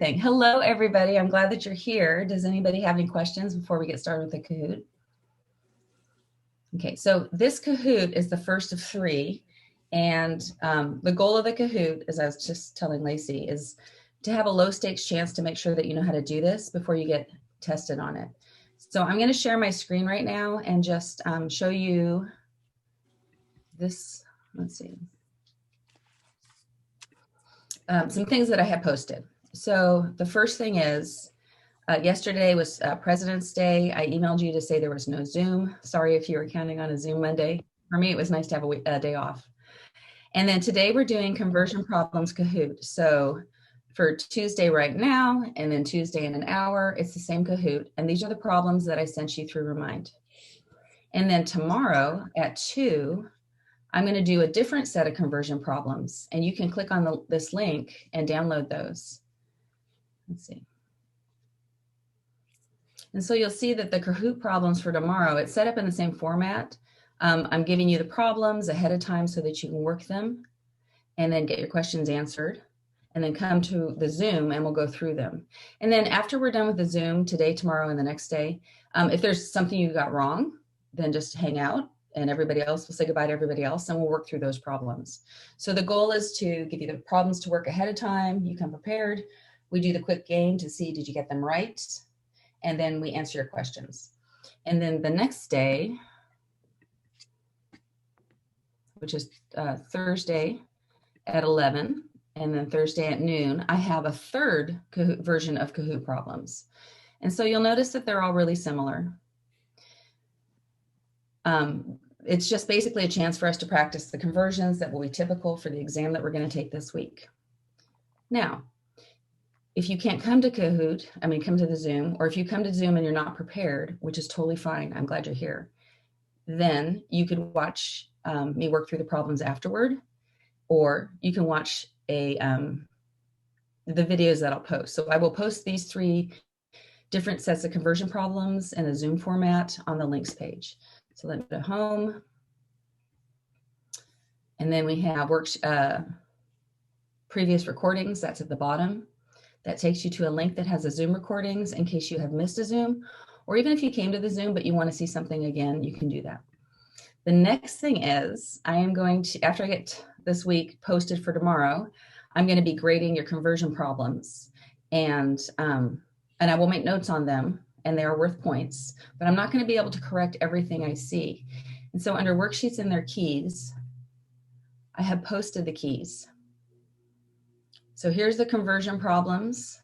thing. Hello, everybody. I'm glad that you're here. Does anybody have any questions before we get started with the Kahoot? Okay, so this Kahoot is the first of three. And the goal of the Kahoot, as I was just telling Lacey, is to have a low stakes chance to make sure that you know how to do this before you get tested on it. So I'm going to share my screen right now and just show you this. Let's see. Some things that I have posted. So the first thing is, yesterday was President's Day. I emailed you to say there was no Zoom. Sorry if you were counting on a Zoom Monday. For me, it was nice to have a day off. And then today we're doing conversion problems Kahoot. So for Tuesday right now, and then Tuesday in an hour, it's the same Kahoot. And these are the problems that I sent you through Remind. And then tomorrow at 2, I'm going to do a different set of conversion problems. And you can click on this link and download those. Let's see. And so you'll see that the Kahoot problems for tomorrow, it's set up in the same format. I'm giving you the problems ahead of time so that you can work them and then get your questions answered and then come to the Zoom and we'll go through them. And then after we're done with the Zoom today, tomorrow, and the next day, if there's something you got wrong, then just hang out and everybody else will say goodbye to everybody else and we'll work through those problems. So the goal is to give you the problems to work ahead of time. You come prepared. We do the quick game to see, did you get them right? And then we answer your questions. And then the next day, which is Thursday at 11, and then Thursday at noon, I have a third Kahoot version of Kahoot problems. And so you'll notice that they're all really similar. It's just basically a chance for us to practice the conversions that will be typical for the exam that we're going to take this week. Now, if you can't come to Kahoot, come to the Zoom, or if you come to Zoom and you're not prepared, which is totally fine, I'm glad you're here, then you could watch me work through the problems afterward, or you can watch the videos that I'll post. So I will post these 3 different sets of conversion problems in a Zoom format on the links page. So let me go home. And then we have previous recordings, that's at the bottom. That takes you to a link that has a Zoom recordings in case you have missed a Zoom, or even if you came to the Zoom but you want to see something again, you can do that. The next thing is I am going to, after I get this week posted for tomorrow, I'm going to be grading your conversion problems, and I will make notes on them, and they are worth points, but I'm not going to be able to correct everything I see. And so under worksheets and their keys, I have posted the keys. So here's the conversion problems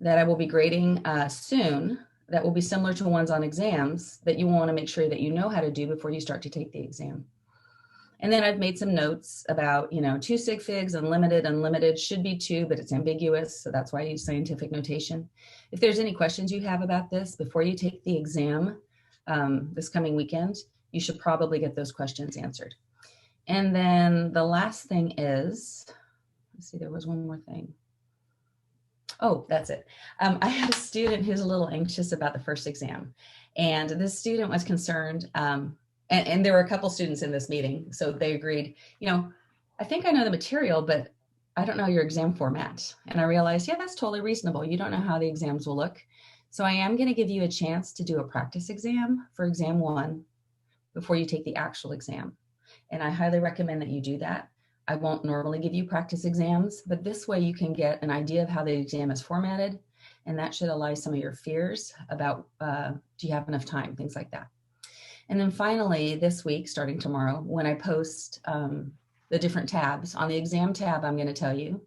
that I will be grading soon, that will be similar to ones on exams that you want to make sure that you know how to do before you start to take the exam. And then I've made some notes about, 2 sig figs, unlimited should be 2, but it's ambiguous. So that's why I use scientific notation. If there's any questions you have about this before you take the exam this coming weekend, you should probably get those questions answered. And then the last thing is, let's see, there was one more thing. Oh, that's it. I had a student who's a little anxious about the first exam. And this student was concerned, and there were a couple students in this meeting, so they agreed, I think I know the material, but I don't know your exam format. And I realized, yeah, that's totally reasonable. You don't know how the exams will look. So I am going to give you a chance to do a practice exam for exam 1 before you take the actual exam. And I highly recommend that you do that. I won't normally give you practice exams, but this way you can get an idea of how the exam is formatted, and that should allay some of your fears about do you have enough time, things like that. And then finally, this week, starting tomorrow, when I post the different tabs, on the exam tab, I'm going to tell you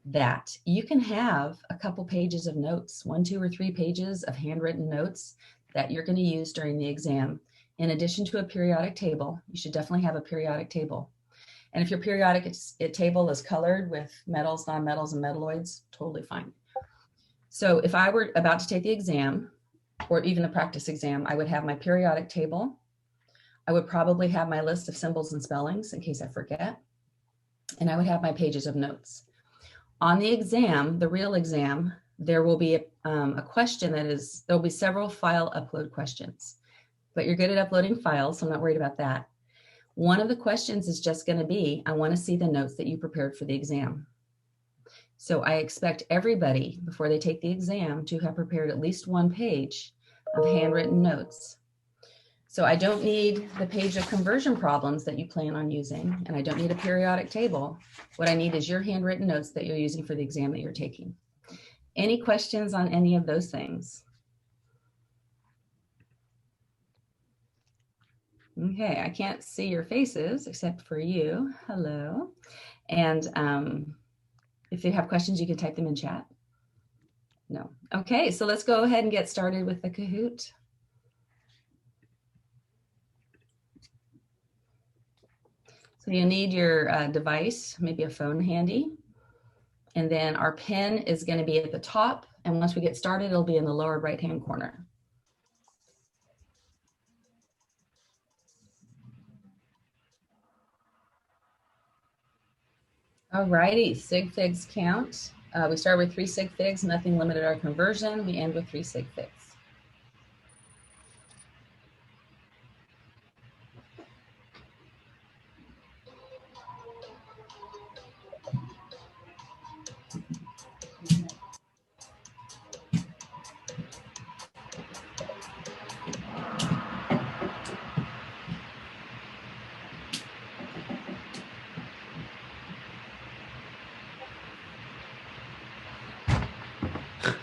that you can have a couple pages of notes, 1, 2, or 3 pages of handwritten notes that you're going to use during the exam. In addition to a periodic table, you should definitely have a periodic table. And if your periodic table is colored with metals, nonmetals, and metalloids, totally fine. So if I were about to take the exam, or even the practice exam, I would have my periodic table. I would probably have my list of symbols and spellings in case I forget. And I would have my pages of notes. On the exam, the real exam, there will be a question there'll be several file upload questions. But you're good at uploading files, so I'm not worried about that. One of the questions is just going to be, I want to see the notes that you prepared for the exam. So I expect everybody, before they take the exam, to have prepared at least one page of handwritten notes. So I don't need the page of conversion problems that you plan on using, and I don't need a periodic table. What I need is your handwritten notes that you're using for the exam that you're taking. Any questions on any of those things? Okay, I can't see your faces except for you. Hello. And if you have questions, you can type them in chat. No. Okay, so let's go ahead and get started with the Kahoot. So you need your device, maybe a phone handy. And then our pen is going to be at the top. And once we get started, it'll be in the lower right-hand corner. All righty, sig figs count. We start with 3 sig figs, nothing limited our conversion. We end with 3 sig figs.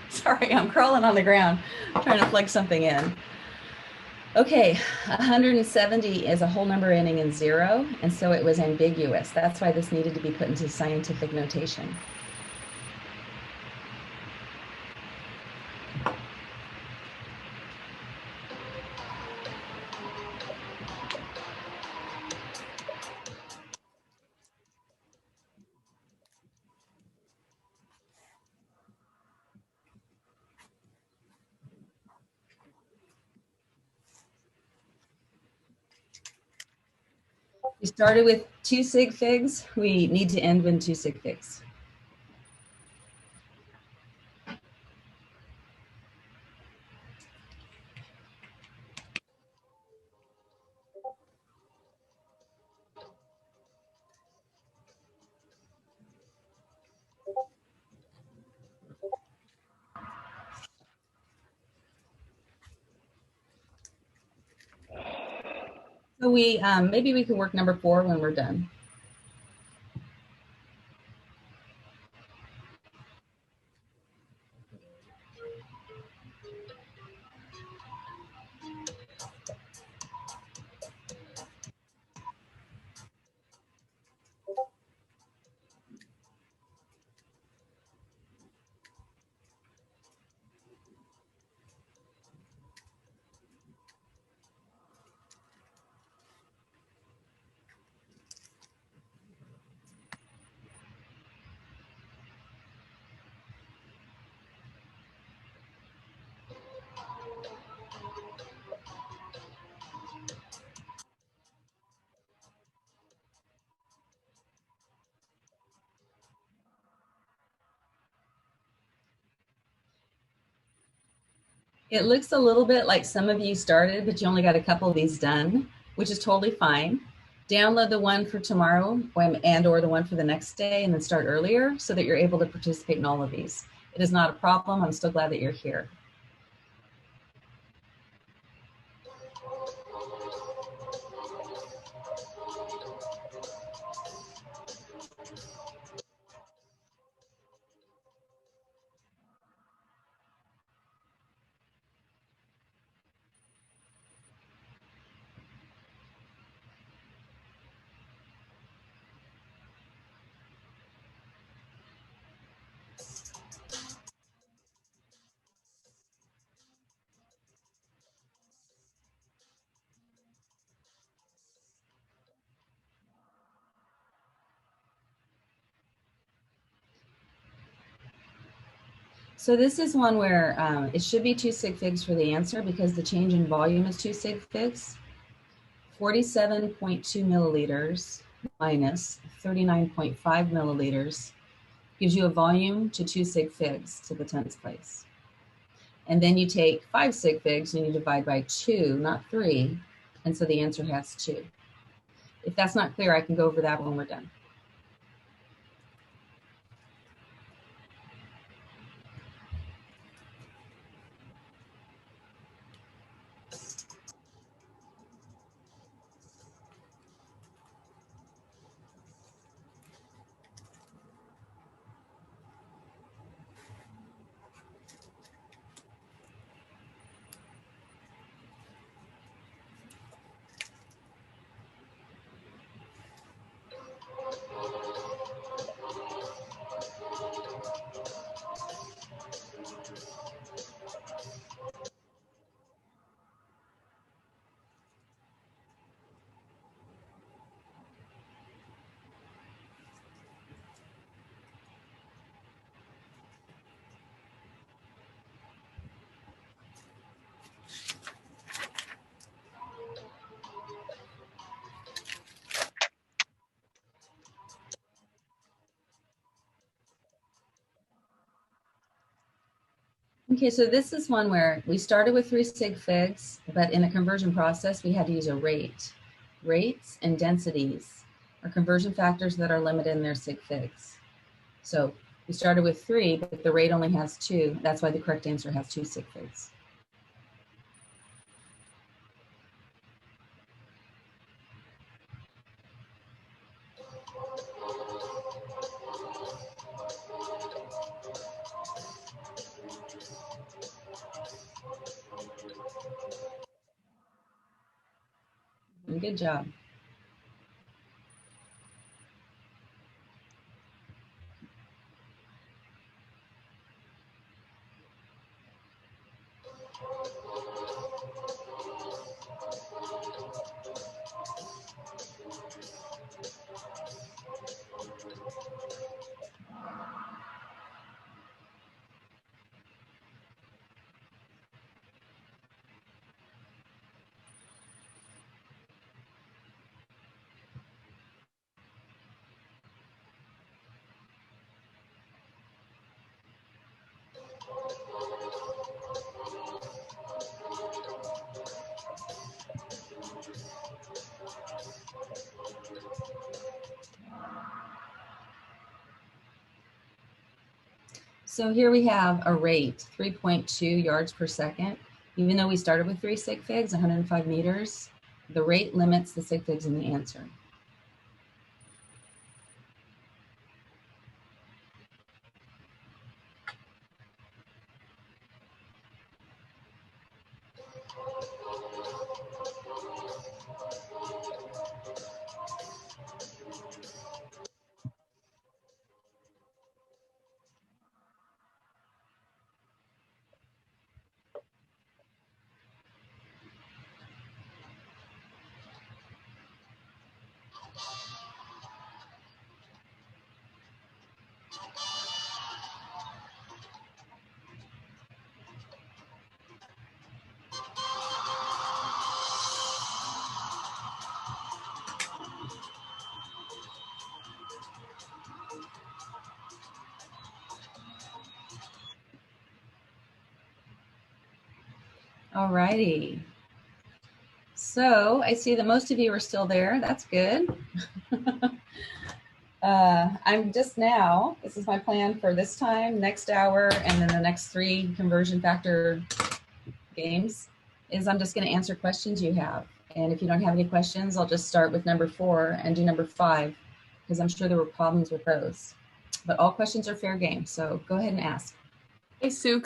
Sorry, I'm crawling on the ground, trying to plug something in. Okay, 170 is a whole number ending in 0, and so it was ambiguous. That's why this needed to be put into scientific notation. We started with 2 sig figs. We need to end with 2 sig figs. So maybe we can work number 4 when we're done. It looks a little bit like some of you started, but you only got a couple of these done, which is totally fine. Download the one for tomorrow and or the one for the next day, and then start earlier so that you're able to participate in all of these. It is not a problem. I'm still glad that you're here. So this is one where it should be 2 sig figs for the answer because the change in volume is 2 sig figs. 47.2 milliliters minus 39.5 milliliters gives you a volume to 2 sig figs to the 10th place. And then you take 5 sig figs and you divide by 2, not 3. And so the answer has 2. If that's not clear, I can go over that when we're done. Okay, so this is one where we started with 3 sig figs, but in the conversion process, we had to use a rate. Rates and densities are conversion factors that are limited in their sig figs. So we started with 3, but the rate only has 2. That's why the correct answer has 2 sig figs. Good job. So here we have a rate, 3.2 yards per second. Even though we started with 3 sig figs, 105 meters, the rate limits the sig figs in the answer. All righty. So I see that most of you are still there. That's good. I'm just now, this is my plan for this time, next hour, and then the next 3 conversion factor games, is I'm just going to answer questions you have. And if you don't have any questions, I'll just start with number 4 and do number 5, because I'm sure there were problems with those. But all questions are fair game, so go ahead and ask. Hey, Sue,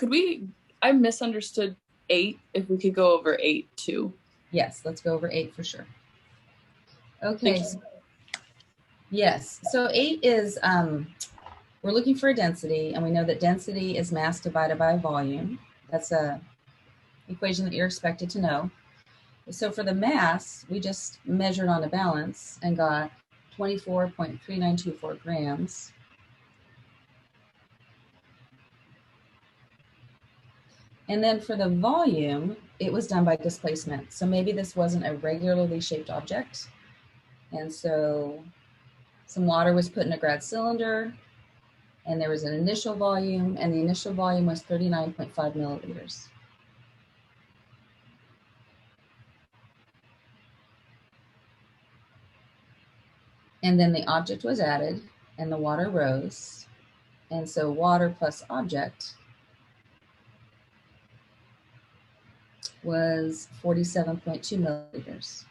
I misunderstood 8, if we could go over 8 too. Yes, let's go over 8 for sure. Okay. Yes, so 8 is, we're looking for a density, and we know that density is mass divided by volume. That's a equation that you're expected to know. So for the mass, we just measured on a balance and got 24.3924 grams. And then for the volume, it was done by displacement. So maybe this wasn't a regularly shaped object. And so some water was put in a grad cylinder, and there was an initial volume, and the initial volume was 39.5 milliliters. And then the object was added, and the water rose. And so water plus object was 47.2 milliliters.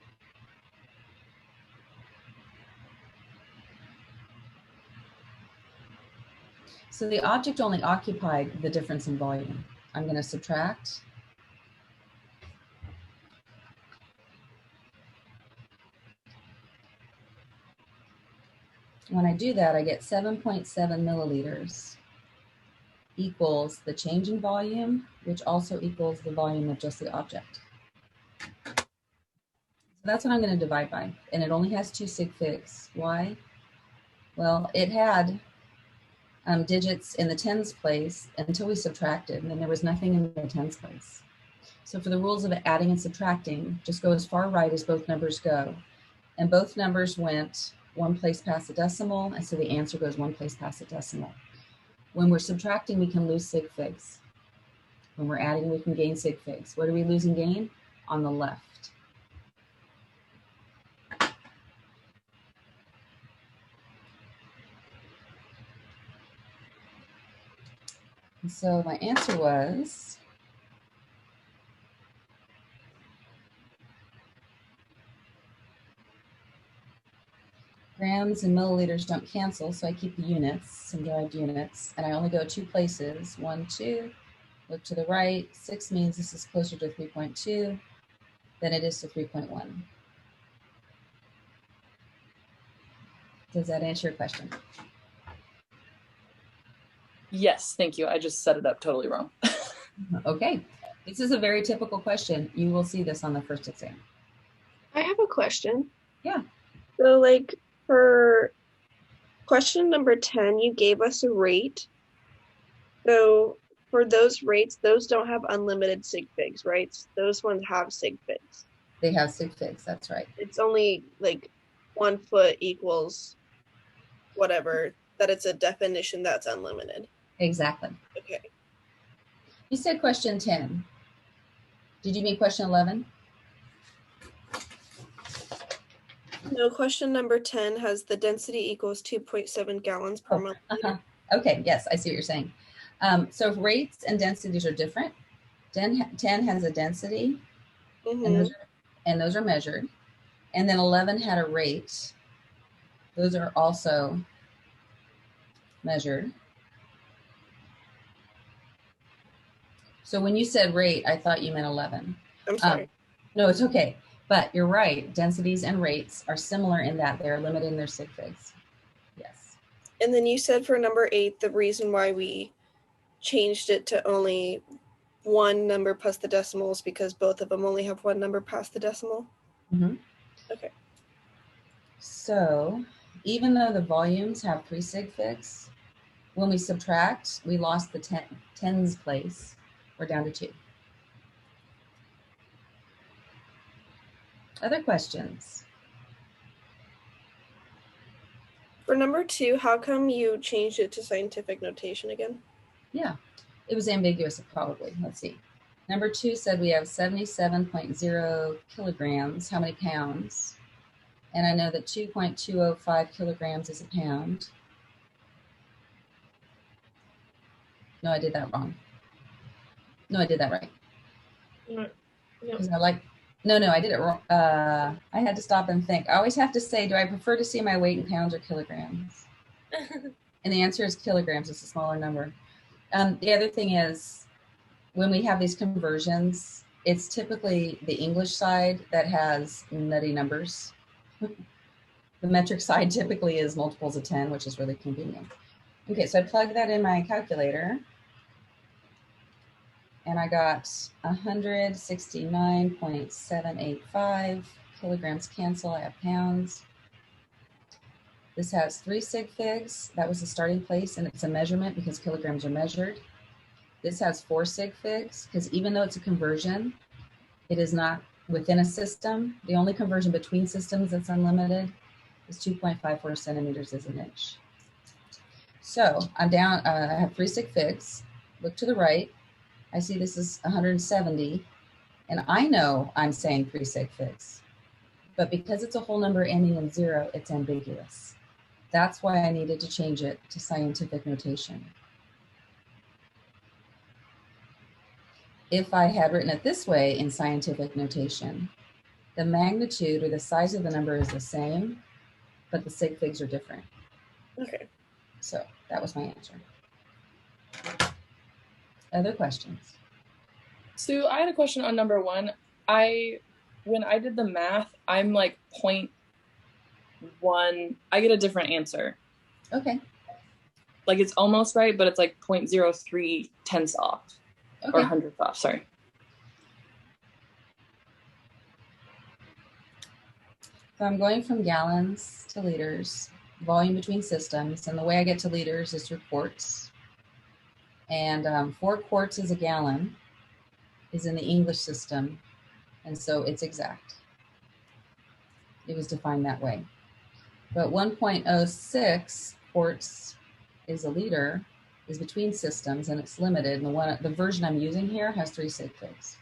So the object only occupied the difference in volume. I'm going to subtract. When I do that, I get 7.7 milliliters equals the change in volume, which also equals the volume of just the object. So that's what I'm going to divide by. And it only has 2 sig figs. Why? Well, it had digits in the tens place until we subtracted, and then there was nothing in the tens place. So for the rules of adding and subtracting, just go as far right as both numbers go. And both numbers went 1 place past the decimal, and so the answer goes 1 place past the decimal. When we're subtracting, we can lose sig figs. When we're adding, we can gain sig figs. What are we losing gain? On the left. And so my answer was grams and milliliters don't cancel, so I keep the units, some derived units, and I only go 2 places, 1, 2, look to the right, 6 means this is closer to 3.2 than it is to 3.1. Does that answer your question? Yes, thank you. I just set it up totally wrong. Okay, this is a very typical question. You will see this on the first exam. I have a question. Yeah. So like for question number 10, you gave us a rate. So for those rates, those don't have unlimited sig figs, right? Those ones have sig figs. They have sig figs, that's right. It's only like 1 foot equals whatever, that it's a definition that's unlimited. Exactly. Okay. You said question 10. Did you mean question 11? No, question number 10 has the density equals 2.7 gallons per milliliter. Okay, yes, I see what you're saying. So rates and densities are different. 10 has a density, and those are measured. And then 11 had a rate. Those are also measured. So when you said rate, I thought you meant 11. I'm sorry. No, it's okay. But you're right. Densities and rates are similar in that they're limited in their sig figs. Yes. And then you said for number 8, the reason why we changed it to only 1 number plus the decimals because both of them only have 1 number past the decimal. Mm-hmm. Okay. So even though the volumes have 3 sig figs, when we subtract, we lost the tens place. We're down to 2. Other questions? For number 2, how come you changed it to scientific notation again? Yeah, it was ambiguous probably. Let's see. Number 2 said we have 77.0 kilograms. How many pounds? And I know that 2.205 kilograms is a pound. No, I did that wrong. No, I did that right. No. Because I did it wrong. I had to stop and think. I always have to say, do I prefer to see my weight in pounds or kilograms? And the answer is kilograms. It's a smaller number. The other thing is, when we have these conversions, it's typically the English side that has nutty numbers. The metric side typically is multiples of 10, which is really convenient. Okay, so I plugged that in my calculator. And I got 169.785 kilograms cancel. I have pounds. This has 3 sig figs. That was the starting place, and it's a measurement because kilograms are measured. This has 4 sig figs because even though it's a conversion, it is not within a system. The only conversion between systems that's unlimited is 2.54 centimeters is an inch. So I'm down, I have 3 sig figs. Look to the right. I see this is 170, and I know I'm saying 3 sig figs, but because it's a whole number ending in 0, it's ambiguous. That's why I needed to change it to scientific notation. If I had written it this way in scientific notation, the magnitude or the size of the number is the same, but the sig figs are different. Okay. So that was my answer. Other questions? So I had a question on number 1. When I did the math, I'm like 0.1. I get a different answer. Okay. Like it's almost right, but it's like 0.03 tenths off. Okay. Or hundredths off, sorry. So I'm going from gallons to liters, volume between systems, and the way I get to liters is through quarts. And 4 quarts is a gallon is in the English system, and so it's exact. It was defined that way. But 1.06 quarts is a liter, is between systems and it's limited. And the version I'm using here has 3 sig figs.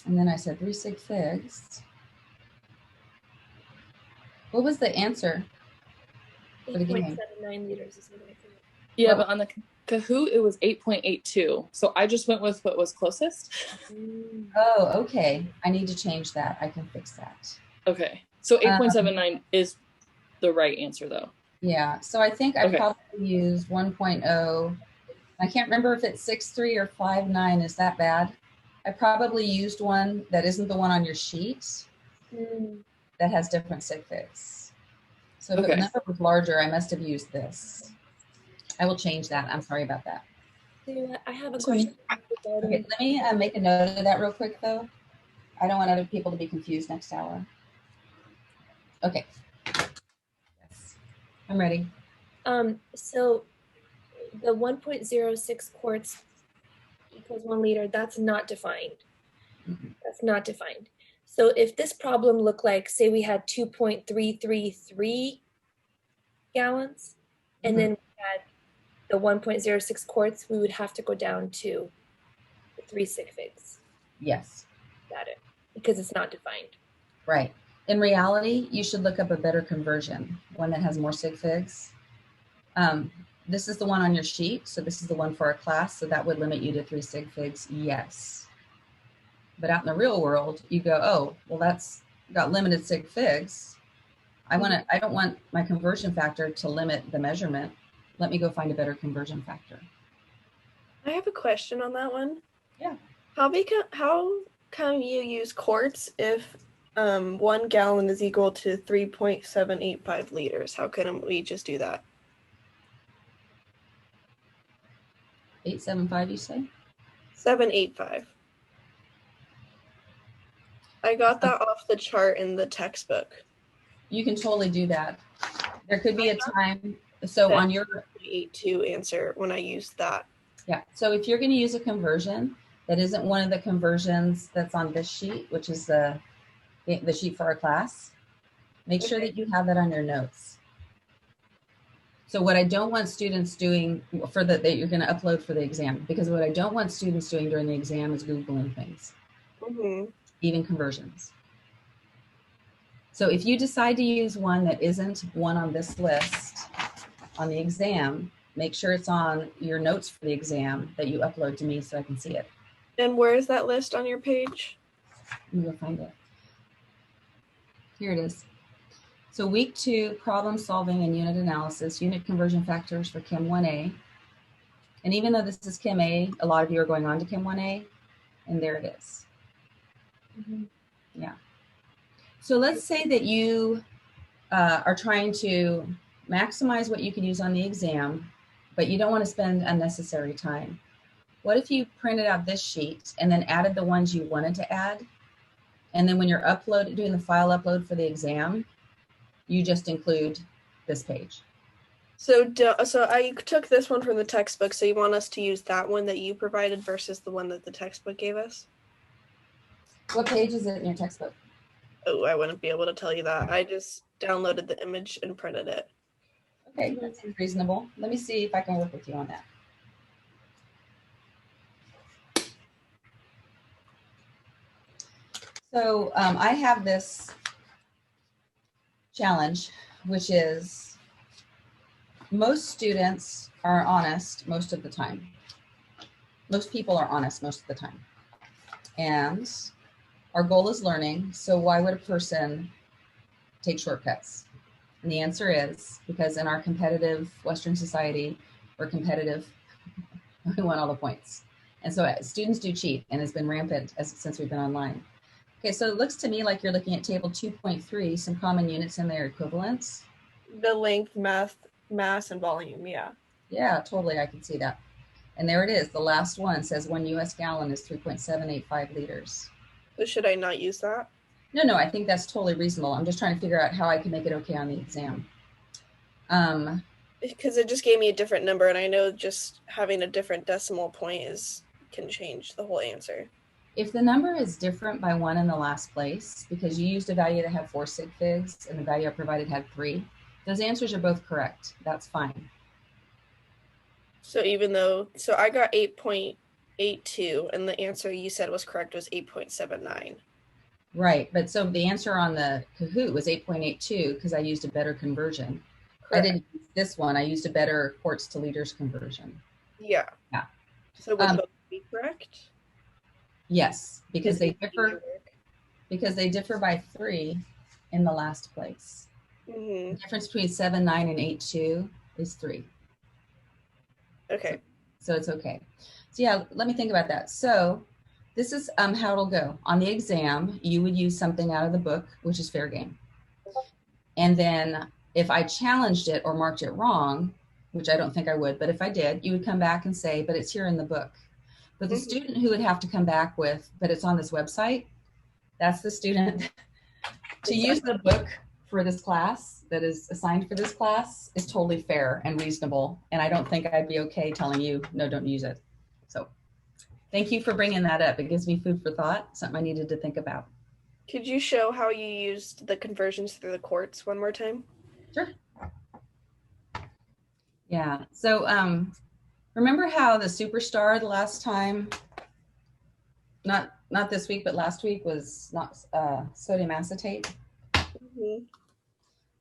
And then I said 3 sig figs. What was the answer? 8.79 liters is what I think. Yeah, but on the Kahoot, it was 8.82. So I just went with what was closest. Oh, okay. I need to change that. I can fix that. Okay. So 8.79 is the right answer, though. Yeah. So I think I probably used 1.0. I can't remember if it's 6.3 or 5.9. Is that bad? I probably used one that isn't the one on your sheet that has different sig figs. So if the number was larger, I must have used this. I will change that. I'm sorry about that. I have a question. Okay, let me make a note of that real quick, though. I don't want other people to be confused next hour. Okay. Yes. I'm ready. So the 1.06 quarts equals 1 liter, that's not defined. That's not defined. So if this problem looked like, say we had 2.333 gallons, and then we had the 1.06 quarts, we would have to go down to the 3 sig figs. Yes. Got it. Because it's not defined. Right. In reality, you should look up a better conversion, one that has more sig figs. This is the one on your sheet. So this is the one for our class. So that would limit you to 3 sig figs. Yes. But out in the real world, you go, oh, well, that's got limited sig figs. I don't want my conversion factor to limit the measurement. Let me go find a better conversion factor. I have a question on that one. Yeah. How come you use quarts if 1 gallon is equal to 3.785 liters? How couldn't we just do that? 875, you say? 785. I got that off the chart in the textbook. You can totally do that. There could be a time. So on your 82 answer when I used that. Yeah. So if you're going to use a conversion that isn't one of the conversions that's on this sheet, which is the sheet for our class, make sure that you have that on your notes. So what I don't want students doing that you're going to upload for the exam, because what I don't want students doing during the exam is Googling things, even conversions. So if you decide to use one that isn't one on this list on the exam, make sure it's on your notes for the exam that you upload to me so I can see it. And where is that list on your page? Let me go find it. Here it is. So week 2, problem solving and unit analysis, unit conversion factors for Chem 1A. And even though this is Chem A, a lot of you are going on to Chem 1A, and there it is. Yeah. So let's say that you are trying to maximize what you can use on the exam, but you don't want to spend unnecessary time. What if you printed out this sheet and then added the ones you wanted to add? And then when you're doing the file upload for the exam, you just include this page. So I took this one from the textbook. So you want us to use that one that you provided versus the one that the textbook gave us? What page is it in your textbook? Oh, I wouldn't be able to tell you that. I just downloaded the image and printed it. Okay, that seems reasonable. Let me see if I can work with you on that. So I have this challenge, which is most students are honest most of the time. Most people are honest most of the time. And our goal is learning. So why would a person take shortcuts? And the answer is because in our competitive Western society, we're competitive. We want all the points. And so students do cheat, and it's been rampant since we've been online. Okay, so it looks to me like you're looking at table 2.3, some common units and their equivalents. The length, mass, and volume, yeah. Yeah, totally. I can see that. And there it is. The last one says 1 US gallon is 3.785 liters. So should I not use that? No, I think that's totally reasonable. I'm just trying to figure out how I can make it okay on the exam. Because it just gave me a different number, and I know just having a different decimal point can change the whole answer. If the number is different by 1 in the last place, because you used a value that had 4 sig figs and the value I provided had 3, those answers are both correct. That's fine. So so I got 8.82, and the answer you said was correct was 8.79. Right, but so the answer on the Kahoot was 8.82 because I used a better conversion. Correct. I didn't use this one. I used a better quarts to liters conversion. Yeah. Yeah. So would both be correct? Yes, because they Does differ by 3 in the last place. Mm-hmm. The difference between 7, 9, and 8, 2 is 3. Okay. So it's okay. So yeah, let me think about that. So this is how it'll go. On the exam, you would use something out of the book, which is fair game. And then if I challenged it or marked it wrong, which I don't think I would, but if I did, you would come back and say, but it's here in the book. But the student who would have to come back with, but it's on this website, that's the student. To use the book for this class that is assigned for this class is totally fair and reasonable. And I don't think I'd be okay telling you, no, don't use it. So thank you for bringing that up. It gives me food for thought, something I needed to think about. Could you show how you used the conversions through the quarts one more time? Sure. Yeah. So remember how the superstar the last time, not this week, but last week was not sodium acetate? Mm-hmm.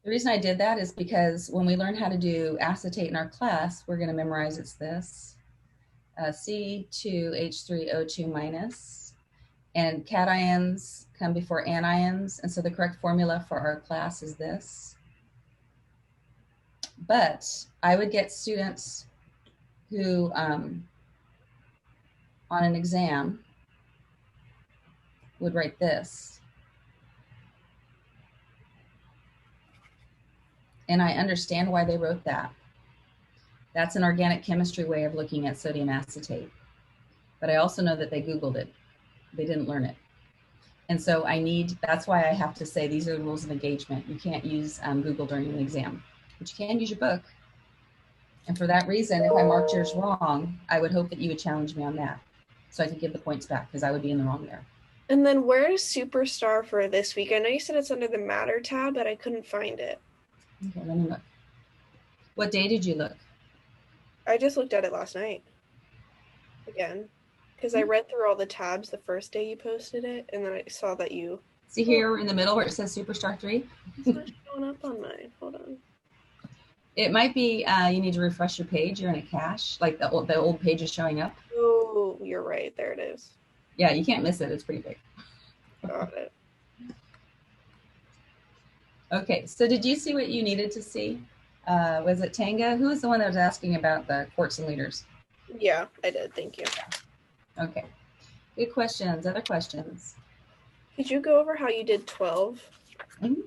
The reason I did that is because when we learn how to do acetate in our class, we're going to memorize it's this. C2H3O2 minus, and cations come before anions, and so the correct formula for our class is this. But I would get students who, on an exam, would write this. And I understand why they wrote that. That's an organic chemistry way of looking at sodium acetate. But I also know that they Googled it. They didn't learn it. And so that's why I have to say these are the rules of engagement. You can't use Google during an exam, but you can use your book. And for that reason, if I marked yours wrong, I would hope that you would challenge me on that so I could give the points back because I would be in the wrong there. And then where is Superstar for this week? I know you said it's under the Matter tab, but I couldn't find it. Okay, let me look. What day did you look? I just looked at it last night. Again. Because I read through all the tabs the first day you posted it, and then I saw that you... See here in the middle where it says Superstar 3? It's not showing up on mine. Hold on. It might be you need to refresh your page. You're in a cache, like the old page is showing up. Oh, you're right. There it is. Yeah, you can't miss it. It's pretty big. Got it. Okay, so did you see what you needed to see? Was it Tanga? Who was the one that was asking about the quarts and liters? Yeah, I did. Thank you. Okay, good questions. Other questions? Could you go over how you did 12? Mm-hmm.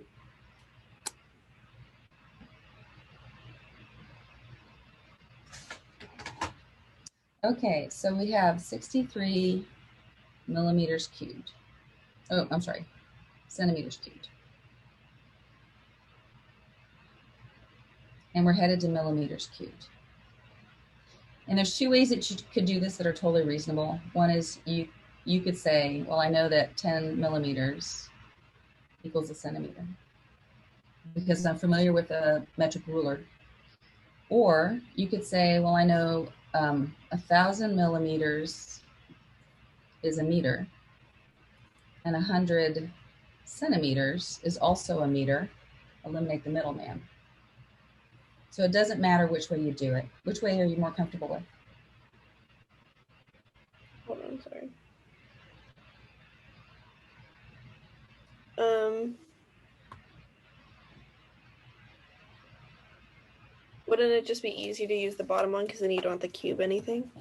Okay, so we have 63 millimeters cubed. Oh, I'm sorry, centimeters cubed. And we're headed to millimeters cubed. And there's 2 ways that you could do this that are totally reasonable. One is you could say, well, I know that 10 millimeters equals a centimeter because I'm familiar with a metric ruler. Or you could say, well, I know 1,000 millimeters is a meter and 100 centimeters is also a meter. Eliminate the middleman. So it doesn't matter which way you do it. Which way are you more comfortable with? Hold on, sorry. Wouldn't it just be easy to use the bottom one because then you don't have to cube anything?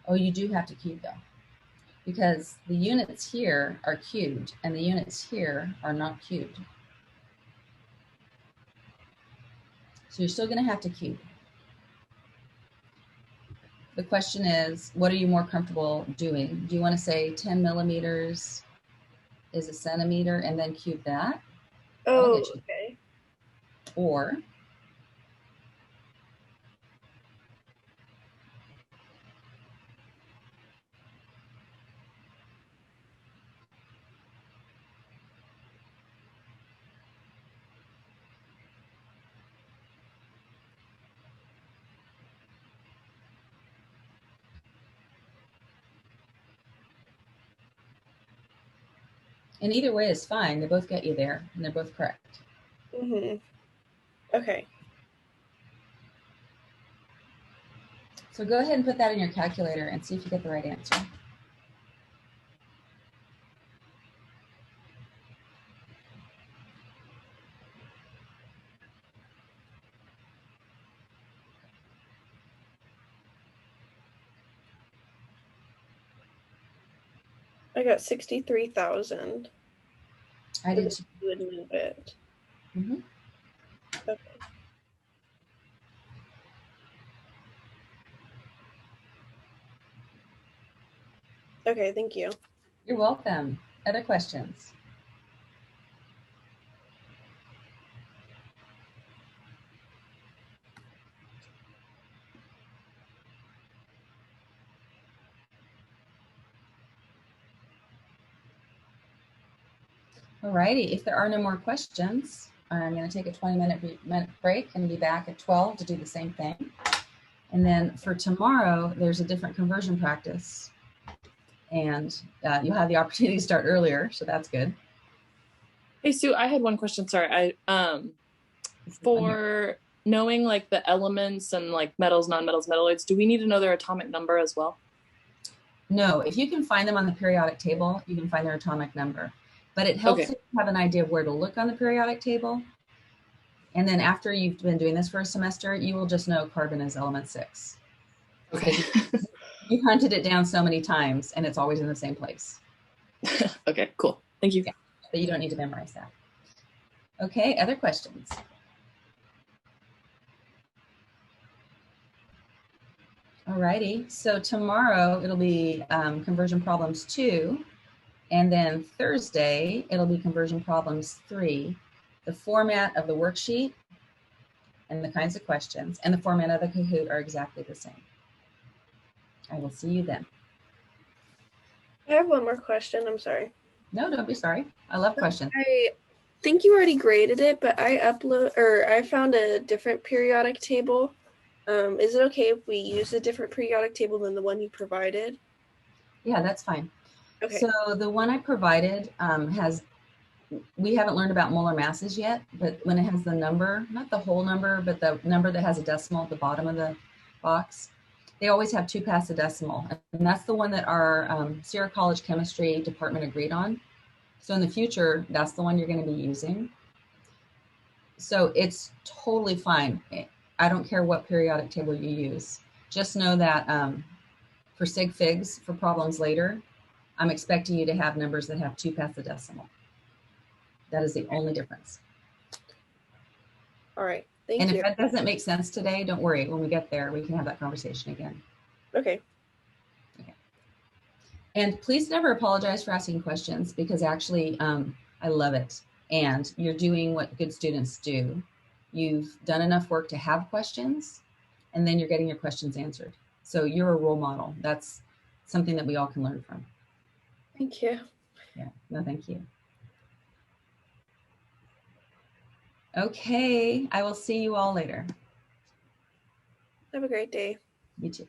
Oh, you do have to cube though, because the units here are cubed and the units here are not cubed. So you're still going to have to cube. The question is, what are you more comfortable doing? Do you want to say 10 millimeters is a centimeter and then cube that? I'll Oh, get you. okay. Or and either way is fine. They both get you there and they're both correct. Okay. So go ahead and put that in your calculator and see if you get the right answer. I got 63,000. I did too. You would move it. Mhm. Okay. Okay, thank you. You're welcome. Other questions? Alrighty, if there are no more questions, I'm going to take a 20-minute break and be back at 12 to do the same thing. And then for tomorrow, there's a different conversion practice. And you'll have the opportunity to start earlier, so that's good. Hey, Sue, I had one question. Sorry. For knowing like the elements and like metals, non-metals, metalloids, do we need to know their atomic number as well? No, if you can find them on the periodic table, you can find their atomic number. But it helps if you have an idea of where to look on the periodic table. And then after you've been doing this for a semester, you will just know carbon is element 6. Okay. You hunted it down so many times and it's always in the same place. Okay, cool. Thank you. Yeah, but you don't need to memorize that. Okay, other questions? Alrighty, so tomorrow it'll be conversion problems 2. And then Thursday, it'll be conversion problems 3. The format of the worksheet and the kinds of questions and the format of the Kahoot are exactly the same. I will see you then. I have one more question. I'm sorry. No, don't be sorry. I love questions. I think you already graded it, but I found a different periodic table. Is it okay if we use a different periodic table than the one you provided? Yeah, that's fine. Okay. So the one I provided we haven't learned about molar masses yet, but when it has the number, not the whole number, but the number that has a decimal at the bottom of the box, they always have 2 past the decimal. And that's the one that our Sierra College chemistry department agreed on. So in the future, that's the one you're going to be using. So it's totally fine. I don't care what periodic table you use. Just know that for sig figs, for problems later, I'm expecting you to have numbers that have 2 past the decimal. That is the only difference. All right. Thank and you. if that doesn't make sense today, don't worry. When we get there, we can have that conversation again. Okay. Okay. And please never apologize for asking questions because actually I love it. And you're doing what good students do. You've done enough work to have questions and then you're getting your questions answered. So you're a role model. That's something that we all can learn from. Thank you. Yeah, no, thank you. Okay, I will see you all later. Have a great day. You too.